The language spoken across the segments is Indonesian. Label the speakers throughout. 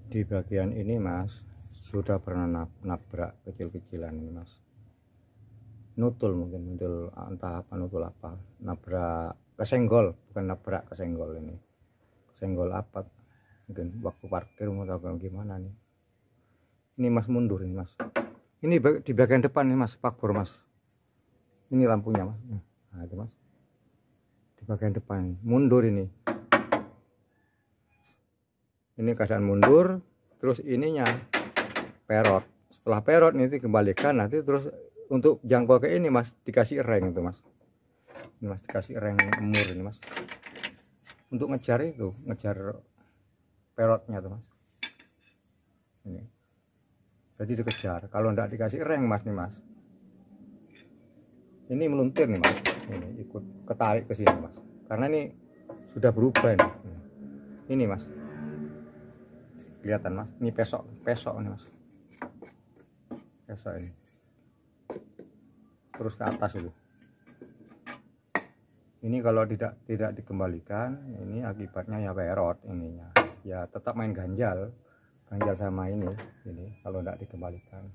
Speaker 1: Di bagian ini mas sudah pernah nabrak kecil-kecilan ini mas, nutul mungkin, nutul entah apa, nutul apa, nabrak kesenggol, bukan nabrak, kesenggol. Ini kesenggol apa mungkin waktu parkir atau gimana nih. Ini mas mundur ini mas, ini di bagian depan nih mas, spakbor mas, ini lampunya mas. Nah itu mas, di bagian depan mundur ini keadaan mundur. Terus ininya perot, setelah perot nanti kembalikan, nanti terus untuk jangkau ke ini mas dikasih reng itu mas. Ini mas dikasih reng emur ini mas, untuk ngejar itu, ngejar perotnya tuh mas. Ini jadi dikejar, kalau enggak dikasih reng mas nih mas, ini meluntir nih mas, ini ikut ketarik ke sini mas, karena ini sudah berubah ini mas, kelihatan mas, ini pesok nih mas, pesok ini terus ke atas itu. Ini kalau tidak dikembalikan, ini akibatnya ya perot ininya, ya tetap main ganjal sama ini kalau tidak dikembalikan.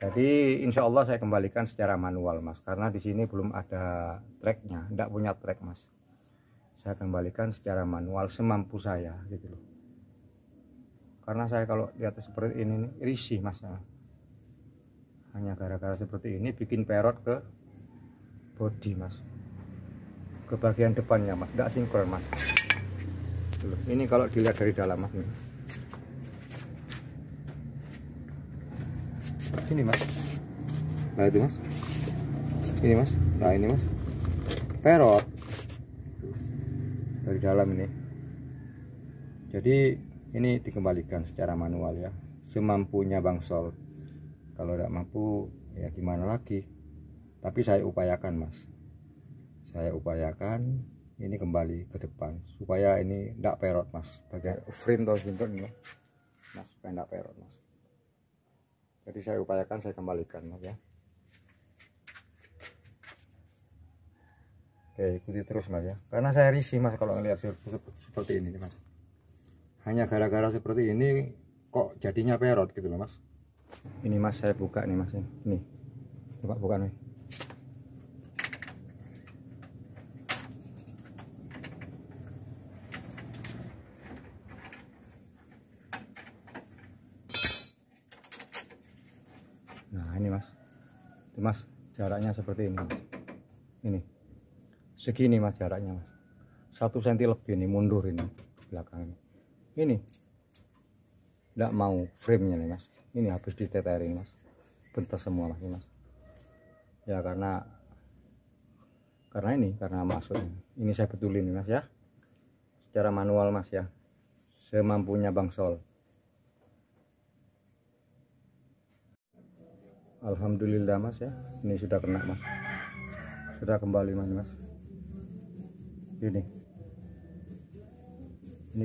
Speaker 1: Jadi insya Allah saya kembalikan secara manual mas, karena di sini belum ada treknya, tidak punya trek mas. Saya kembalikan secara manual semampu saya gitu loh. Karena saya kalau di atas seperti ini risih mas, hanya gara-gara seperti ini bikin perot ke bodi mas, ke bagian depannya mas, tidak sinkron mas. Ini kalau dilihat dari dalam mas, ini mas, nah itu mas, ini mas, nah ini mas, perot dari dalam ini. Jadi ini dikembalikan secara manual ya, semampunya Bang Sol. Kalau tidak mampu ya gimana lagi, tapi saya upayakan mas, saya upayakan ini kembali ke depan supaya ini tidak perot mas, bagian frame atau jenggot ini mas, supaya tidak perot mas. Jadi saya upayakan saya kembalikan mas ya. Oke, ikuti terus mas ya, karena saya risih mas kalau melihat seperti ini mas. Hanya gara-gara seperti ini kok jadinya perot gitu loh mas. Ini mas saya buka nih mas, nih coba buka nih. Nah ini mas, itu mas jaraknya seperti ini mas. Ini segini mas jaraknya mas, 1 cm lebih nih mundur ini belakang ini tidak mau framenya nih mas. Ini habis diteterin mas, bentas semua mas, ini mas ya, karena masuk ini saya betulin nih mas ya, secara manual mas ya, semampunya Bang Sol. Alhamdulillah mas ya, ini sudah kena mas, sudah kembali mas, ini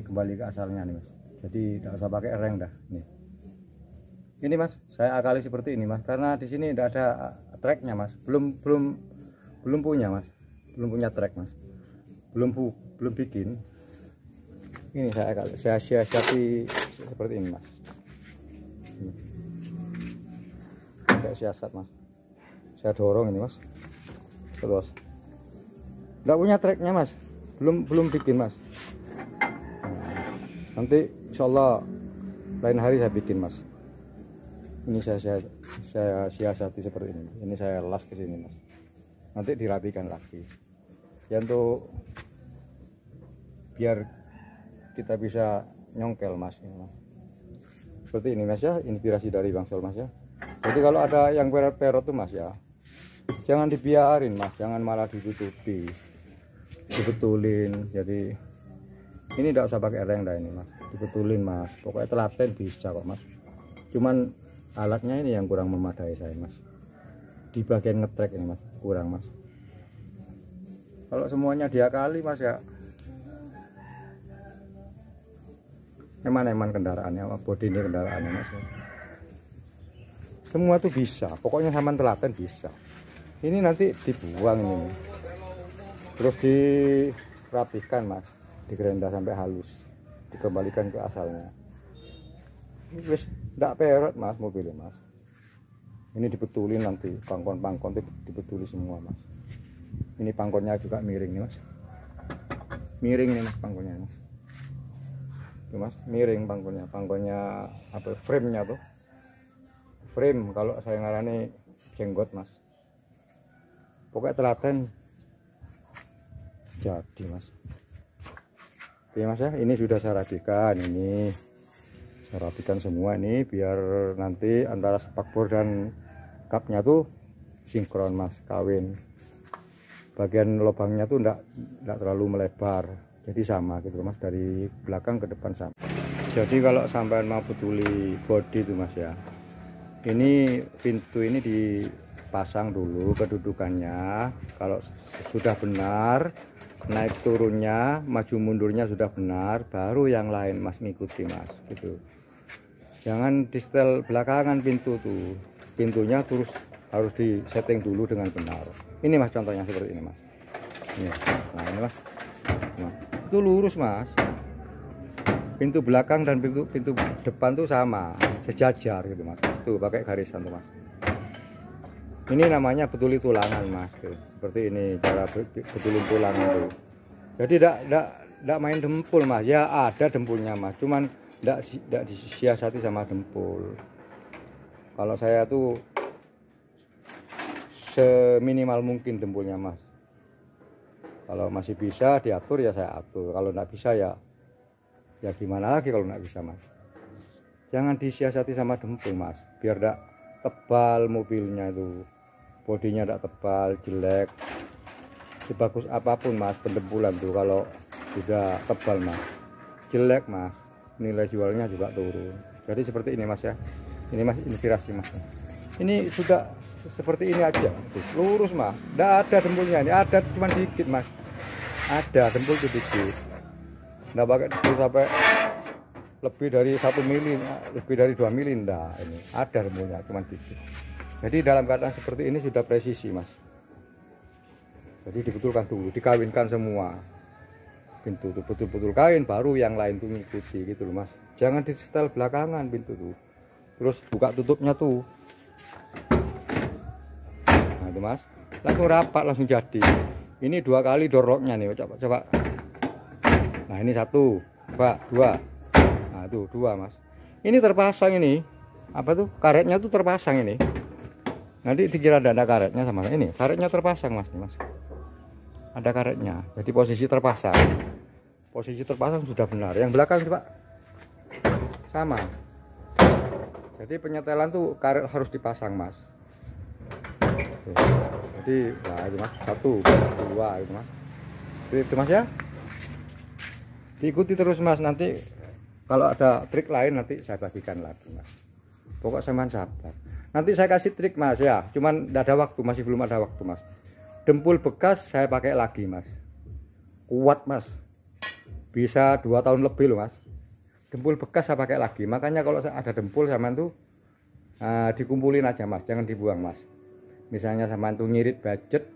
Speaker 1: kembali ke asalnya nih mas. Jadi tidak usah pakai reng dah nih. Ini mas saya akali seperti ini mas, karena di sini tidak ada treknya mas, belum punya mas, belum punya trek mas, belum bikin. Ini saya akali, saya siasati seperti ini mas, saya siasat mas, saya dorong ini mas, terus tidak punya treknya mas, belum bikin mas. Nanti insyaallah lain hari saya bikin mas. Ini saya siasati seperti ini saya las ke sini mas, nanti dirapikan lagi ya, untuk biar kita bisa nyongkel mas, ini mas. Seperti ini mas ya, inspirasi dari Bang Sol mas ya. Jadi kalau ada yang perot tuh mas ya, jangan dibiarin mas, jangan malah ditutupi, dibetulin. Jadi ini tidak usah pakai reng dah ini mas, dibetulin mas, pokoknya telaten bisa kok mas. Cuman alatnya ini yang kurang memadai saya mas, di bagian ngetrek ini mas kurang mas. Kalau semuanya diakali mas ya, eman kendaraannya, bodi ini kendaraannya mas ya. Semua tuh bisa, pokoknya sama telaten bisa. Ini nanti dibuang ini, terus dirapikan mas, digerinda sampai halus, dikembalikan ke asalnya. wis ndak perot mas mobilnya mas. Ini dibetulin nanti pangkon dibetuli semua mas. Ini pangkonnya juga miring nih mas. Miring nih mas pangkonnya mas. Tuh mas, miring pangkonnya apa frame-nya tuh. Frame kalau saya ngarani jenggot mas. Pokoknya telaten jadi mas. Oke mas ya, ini sudah saya rapikan, ini saya rapikan semua ini biar nanti antara spakbor dan kapnya tuh sinkron mas, kawin. Bagian lubangnya tuh enggak terlalu melebar, jadi sama gitu mas, dari belakang ke depan sama. Jadi kalau sampai mau betuli bodi itu mas ya, ini pintu ini dipasang dulu kedudukannya. Kalau sudah benar, naik turunnya, maju mundurnya sudah benar, baru yang lain mas ngikuti mas gitu. Jangan di setel belakangan pintu tuh, pintunya terus harus disetting dulu dengan benar. Ini mas contohnya seperti ini mas. Ini. Nah ini mas, nah, itu lurus mas. Pintu belakang dan pintu depan tuh sama, sejajar gitu mas. Tuh pakai garisan tuh mas. Ini namanya betuli tulangan mas. Tuh. Seperti ini cara betulin tulangan tuh. Jadi tidak main dempul mas. Ya ada dempulnya mas. Cuman tidak disiasati sama dempul. Kalau saya tuh seminimal mungkin dempulnya mas. Kalau masih bisa diatur ya saya atur. Kalau tidak bisa ya gimana lagi kalau tidak bisa mas. Jangan disiasati sama dempul mas. Biar tidak tebal mobilnya itu. Bodinya tidak tebal, jelek. Sebagus apapun mas pendempulan tuh kalau sudah tebal mas, jelek mas, nilai jualnya juga turun. Jadi seperti ini mas ya. Ini mas inspirasi mas. Ini sudah seperti ini aja, tuh, lurus mas. Tidak ada dempulnya, ini ada cuma dikit mas. Ada dempul sedikit. Tidak pakai dempul sampai lebih dari 1 mili, lebih dari 2 mili, enggak. Ini ada dempulnya cuma dikit. Jadi dalam keadaan seperti ini sudah presisi mas. Jadi dibetulkan dulu, dikawinkan semua. Pintu itu betul-betul kawin, baru yang lain tuh ngikuti gitu loh mas. Jangan di setel belakangan pintu tuh. Terus buka tutupnya tuh. Nah itu mas, langsung rapat, langsung jadi. Ini 2 kali doroknya nih, coba. Nah ini 1, 2. Nah itu 2 mas. Ini terpasang ini, apa tuh karetnya tuh terpasang ini. Nanti dikira ada karetnya sama ini, karetnya terpasang mas nih mas. Ada karetnya, jadi posisi terpasang. Posisi terpasang sudah benar. Yang belakang coba sama. Jadi penyetelan tuh karet harus dipasang mas. Jadi nah itu mas, 1, 2 itu mas. Itu mas ya. Diikuti terus mas, nanti kalau ada trik lain nanti saya bagikan lagi mas. Pokok saya sabar. Nanti saya kasih trik mas ya. Cuman tidak ada waktu, masih belum ada waktu mas. Dempul bekas saya pakai lagi mas. Kuat mas. Bisa 2 tahun lebih loh mas. Dempul bekas saya pakai lagi. Makanya kalau ada dempul sama tuh dikumpulin aja mas, jangan dibuang mas. Misalnya sama tuh ngirit budget,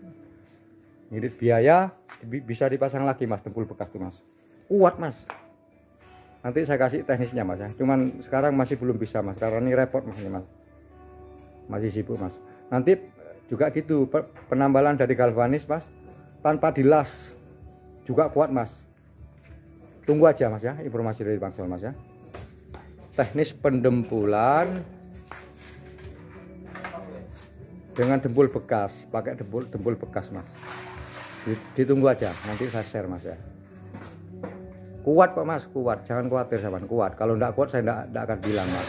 Speaker 1: ngirit biaya, bisa dipasang lagi mas dempul bekas tuh mas. Kuat mas. Nanti saya kasih teknisnya mas ya. Cuman sekarang masih belum bisa mas, karena ini repot mas ini mas. Masih sibuk mas. Nanti juga gitu penambalan dari galvanis mas, tanpa dilas juga kuat mas. Tunggu aja mas ya informasi dari Bang Sol mas ya. Teknis pendempulan dengan dempul bekas, pakai dempul bekas mas. Ditunggu aja, nanti saya share mas ya. Kuat kok mas, kuat, jangan khawatir sama kuat. Kalau enggak kuat saya enggak akan bilang mas.